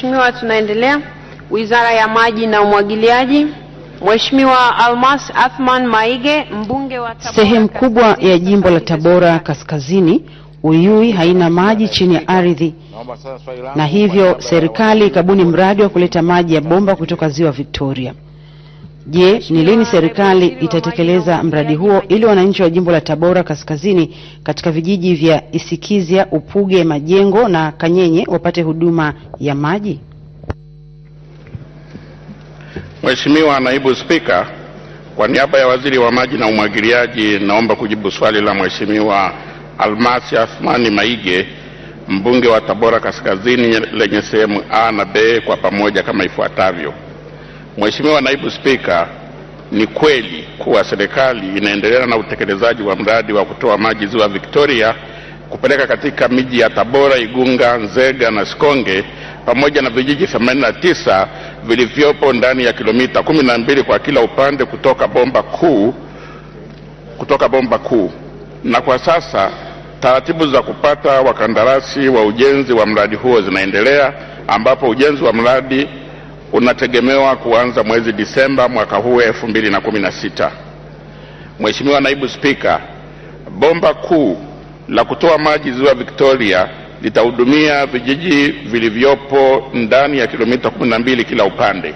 Mheshimiwa, tunaendelea. Wizara ya Maji na Umwagiliaji. Mheshimiwa Almas Athman Maige, mbunge wa Tabora. Sehemu kubwa ya jimbo la Tabora Kaskazini, Uyui, haina maji chini ya ardhi, na hivyo serikali ikabuni mradi wa kuleta maji ya bomba kutoka Ziwa Victoria. Je, ni lini serikali itatekeleza mradi huo ili wananchi wa jimbo la Tabora Kaskazini katika vijiji vya Isikizia, Upuge, Majengo na Kanyenye wapate huduma ya maji? Mheshimiwa Naibu Spika, kwa niaba ya Waziri wa Maji na Umwagiliaji, naomba kujibu swali la Mheshimiwa Almasi Athmani Maige, mbunge wa Tabora Kaskazini, lenye sehemu A na B kwa pamoja kama ifuatavyo. Mheshimiwa Naibu Spika, ni kweli kuwa serikali inaendelea na utekelezaji wa mradi wa kutoa maji Ziwa Victoria kupeleka katika miji ya Tabora, Igunga, Nzega na Sikonge pamoja na vijiji 89 vilivyopo ndani ya kilomita 12 kwa kila upande kutoka bomba kuu. Na kwa sasa taratibu za kupata wakandarasi wa ujenzi wa mradi huo zinaendelea, ambapo ujenzi wa mradi unategemewa kuanza mwezi Disemba mwaka huu 2016. Mheshimiwa Naibu Spika, bomba kuu la kutoa maji Ziwa Victoria litahudumia vijiji vilivyopo ndani ya kilomita 12 kila upande.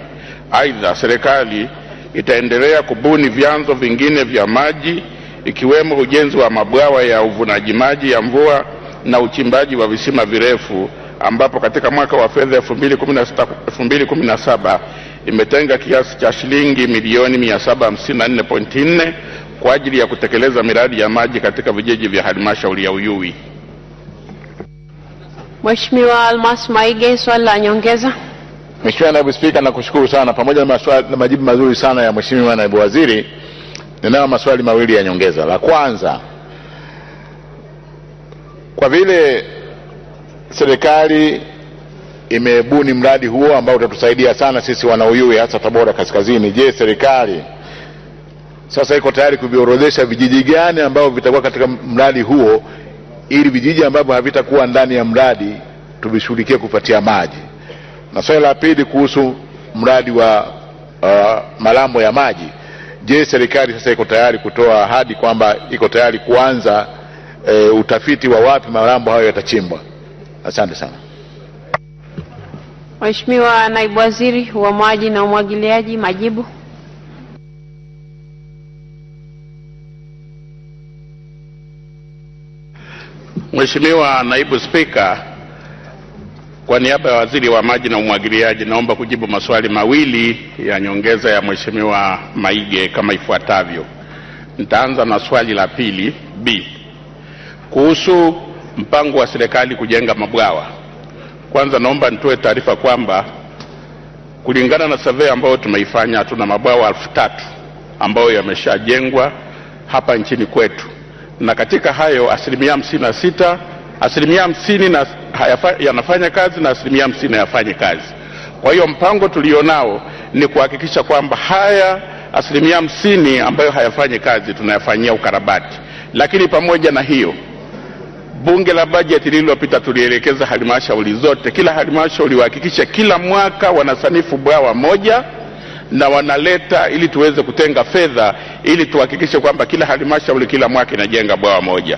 Aidha, serikali itaendelea kubuni vyanzo vingine vya maji ikiwemo ujenzi wa mabwawa ya uvunaji maji ya mvua na uchimbaji wa visima virefu, ambapo katika mwaka wa fedha 2016-2017 imetenga kiasi cha shilingi milioni 754.4 kwa ajili ya kutekeleza miradi ya maji katika vijiji vya halmashauri ya Uyui. Mheshimiwa Almas Maige, swali la nyongeza. Mheshimiwa Naibu Spika, nakushukuru sana. Pamoja na majibu mazuri sana ya Mheshimiwa Naibu Waziri, ninayo maswali mawili ya nyongeza. La kwanza, kwa vile serikali imebuni mradi huo ambao utatusaidia sana sisi wana Uyui hasa Tabora Kaskazini, je, serikali sasa iko tayari kuviorodhesha vijiji gani ambao vitakuwa katika mradi huo ili vijiji ambavyo havitakuwa ndani ya mradi tuvishughulikie kupatia maji? Na swali la pili kuhusu mradi wa malambo ya maji, je, serikali sasa iko tayari kutoa ahadi kwamba iko tayari kuanza utafiti wa wapi malambo hayo yatachimbwa? Asante sana. Mheshimiwa Naibu Waziri wa Maji na Umwagiliaji, majibu. Mheshimiwa Naibu Spika, kwa niaba ya Waziri wa Maji na Umwagiliaji, naomba kujibu maswali mawili ya nyongeza ya Mheshimiwa Maige kama ifuatavyo. Nitaanza na swali la pili B, kuhusu mpango wa serikali kujenga mabwawa. Kwanza naomba nitoe taarifa kwamba kulingana na survey ambayo tumeifanya, tuna mabwawa 3000 ambayo yameshajengwa hapa nchini kwetu, na katika hayo asilimia 50 yanafanya kazi na asilimia 50 hayafanyi kazi. Kwa hiyo mpango tulionao ni kuhakikisha kwamba haya asilimia 50 ambayo hayafanyi kazi tunayafanyia ukarabati. Lakini pamoja na hiyo, bunge la bajeti lililopita tulielekeza halmashauri zote, kila halmashauri wahakikisha kila mwaka wanasanifu bwawa moja na wanaleta ili tuweze kutenga fedha ili tuhakikishe kwamba kila halmashauri kila mwaka inajenga bwawa moja.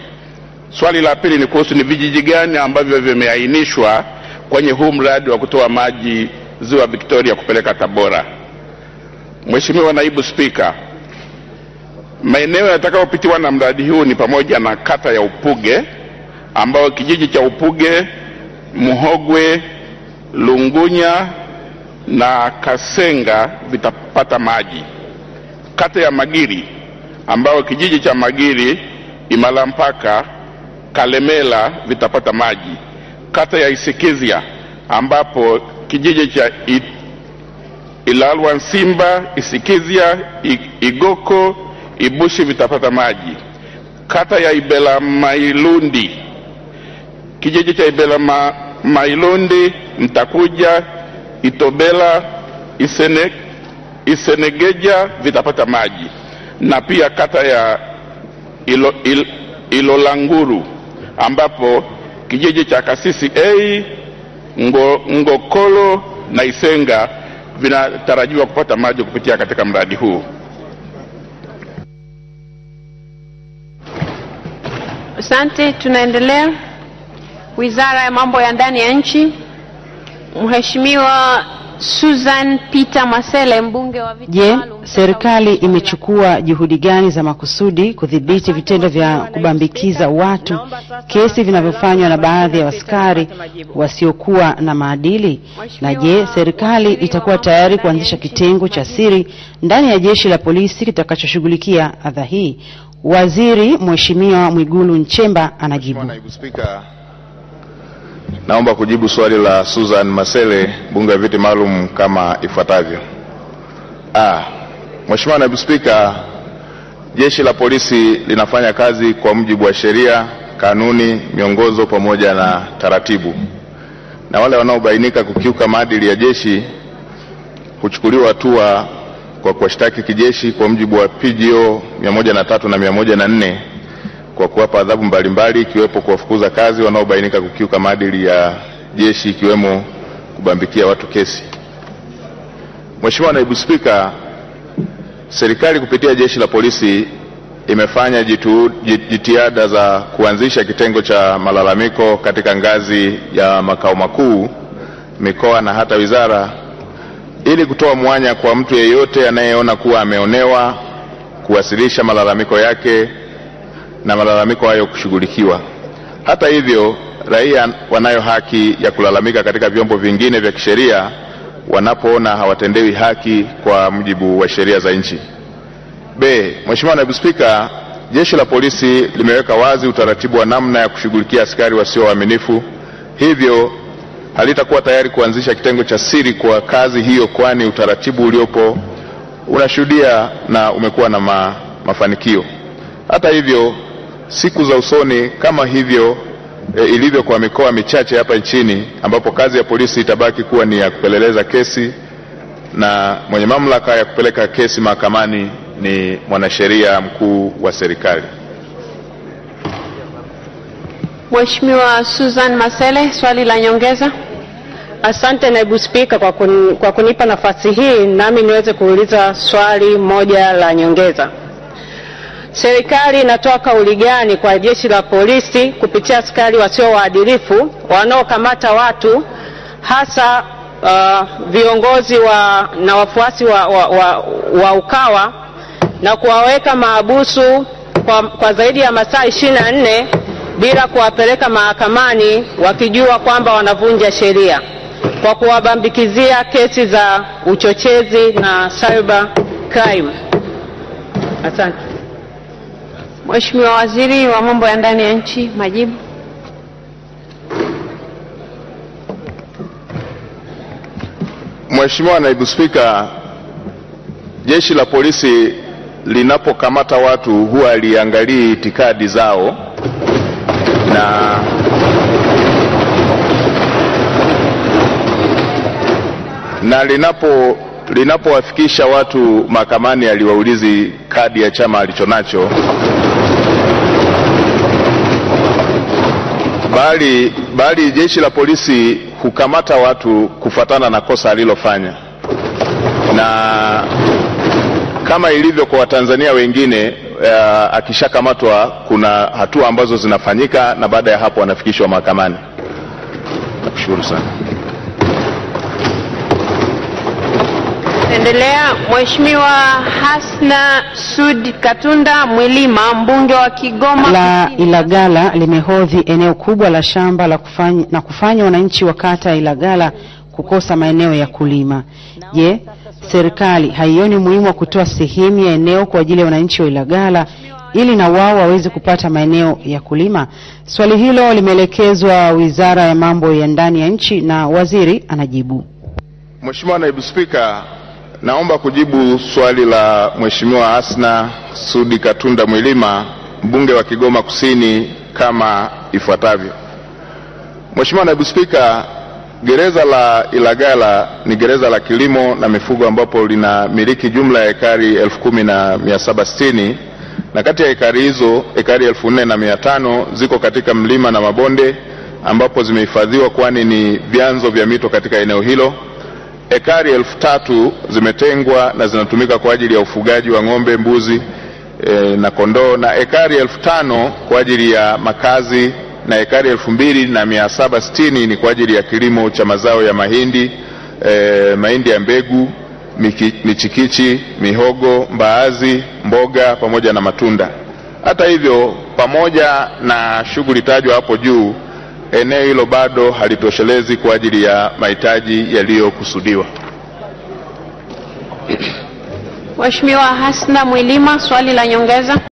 Swali la pili ni kuhusu ni vijiji gani ambavyo vimeainishwa kwenye huu mradi wa kutoa maji Ziwa Victoria kupeleka Tabora. Mheshimiwa Naibu Spika, maeneo yatakayopitiwa na mradi huu ni pamoja na kata ya Upuge, ambao kijiji cha Upuge, Muhogwe, Lungunya na Kasenga vitapata maji. Kata ya Magiri, ambao kijiji cha Magiri, Imalampaka, Kalemela vitapata maji. Kata ya Isikizia, ambapo kijiji cha Ilalwa Simba, Isikizia, Igoko, Ibushi vitapata maji. Kata ya Ibela Mailundi, kijiji cha Ibela Mailundi, Mtakuja, Itobela, Isenegeja vitapata maji. Na pia kata ya Ilolanguru, ambapo kijiji cha Kasisi A, Ngokolo na Isenga vinatarajiwa kupata maji kupitia katika mradi huu. Asante. Tunaendelea. Wizara ya Mambo ya Ndani ya Nchi, Mheshimiwa Susan Peter Masele, mbunge wa viti maalum. Serikali imechukua juhudi gani za makusudi kudhibiti vitendo vya kubambikiza watu, kesi vinavyofanywa na baadhi ya askari wasiokuwa na maadili? Na je, serikali itakuwa tayari kuanzisha kitengo cha siri ndani ya jeshi la polisi kitakachoshughulikia adha hii? Waziri Mheshimiwa Mwigulu Nchemba anajibu. Naibu Spika, naomba kujibu swali la Susan Masele, mbunge wa viti maalum, kama ifuatavyo. Mheshimiwa Naibu Spika, jeshi la polisi linafanya kazi kwa mujibu wa sheria, kanuni, miongozo pamoja na taratibu. Na wale wanaobainika kukiuka maadili ya jeshi huchukuliwa hatua kwa kuwashtaki kijeshi kwa mujibu wa PGO 103 na 104 kwa kuwapa adhabu mbalimbali, ikiwepo kuwafukuza kazi wanaobainika kukiuka maadili ya jeshi, ikiwemo kubambikia watu kesi. Mheshimiwa Naibu Spika, serikali kupitia jeshi la polisi imefanya jitihada za kuanzisha kitengo cha malalamiko katika ngazi ya makao makuu, mikoa na hata wizara, ili kutoa mwanya kwa mtu yeyote anayeona kuwa ameonewa kuwasilisha malalamiko yake na malalamiko hayo kushughulikiwa. Hata hivyo, raia wanayo haki ya kulalamika katika vyombo vingine vya kisheria wanapoona hawatendewi haki kwa mujibu wa sheria za nchi. Mheshimiwa Naibu Spika, jeshi la polisi limeweka wazi utaratibu wa namna ya kushughulikia askari wasio waaminifu, hivyo halitakuwa tayari kuanzisha kitengo cha siri kwa kazi hiyo, kwani utaratibu uliopo unashuhudia na umekuwa na mafanikio. Hata hivyo, siku za usoni, kama hivyo ilivyo kwa mikoa michache hapa nchini, ambapo kazi ya polisi itabaki kuwa ni ya kupeleleza kesi na mwenye mamlaka ya kupeleka kesi mahakamani ni mwanasheria mkuu wa serikali. Mheshimiwa Susan Masele, swali la nyongeza. Asante Naibu Spika kwa kunipa nafasi hii nami niweze kuuliza swali moja la nyongeza. Serikali inatoa kauli gani kwa jeshi la polisi kupitia askari wasio waadilifu wanaokamata watu, hasa viongozi na wafuasi wa Ukawa, na kuwaweka mahabusu kwa zaidi ya masaa 24 bila kuwapeleka mahakamani, wakijua kwamba wanavunja sheria, kwa kuwabambikizia kesi za uchochezi na cyber crime? Asante. Mheshimiwa Waziri wa Mambo ya Ndani ya Nchi, majibu. Mheshimiwa Naibu Spika, jeshi la polisi linapokamata watu huwa liangalie itikadi zao na linapowafikisha watu mahakamani aliwaulizi kadi ya chama alichonacho, bali jeshi la polisi hukamata watu kufuatana na kosa alilofanya. Na kama ilivyo kwa Watanzania wengine, akishakamatwa kuna hatua ambazo zinafanyika na baada ya hapo wanafikishwa mahakamani. Nakushukuru sana. Endelea. Mheshimiwa Hasna Sud Katunda Mwilima, mbunge wa Kigoma la Ilagala, limehodhi eneo kubwa la shamba na kufanya wananchi wa kata ya Ilagala kukosa maeneo ya kulima. Je, serikali haioni muhimu wa kutoa sehemu ya eneo kwa ajili ya wananchi wa Ilagala ili na wao waweze kupata maeneo ya kulima? Swali hilo limeelekezwa Wizara ya Mambo ya Ndani ya Nchi na waziri anajibu. Mheshimiwa Naibu Spika, naomba kujibu swali la Mheshimiwa Hasna Sudi Katunda Mwilima, mbunge wa Kigoma Kusini, kama ifuatavyo. Mheshimiwa Naibu Spika, gereza la Ilagala ni gereza la kilimo na mifugo ambapo lina miliki jumla ya ekari 10,760, na kati ya ekari hizo ekari 4,500 ziko katika mlima na mabonde ambapo zimehifadhiwa kwani ni vyanzo vya mito katika eneo hilo. Ekari 3,000 zimetengwa na zinatumika kwa ajili ya ufugaji wa ng'ombe, mbuzi na kondoo, na ekari 5,000 kwa ajili ya makazi, na ekari 2,760 ni kwa ajili ya kilimo cha mazao ya mahindi, mahindi ya mbegu, michikichi, mihogo, mbaazi, mboga pamoja na matunda. Hata hivyo, pamoja na shughuli tajwa hapo juu, eneo hilo bado halitoshelezi kwa ajili ya mahitaji yaliyokusudiwa. Mheshimiwa Hasna Mwilima, swali la nyongeza.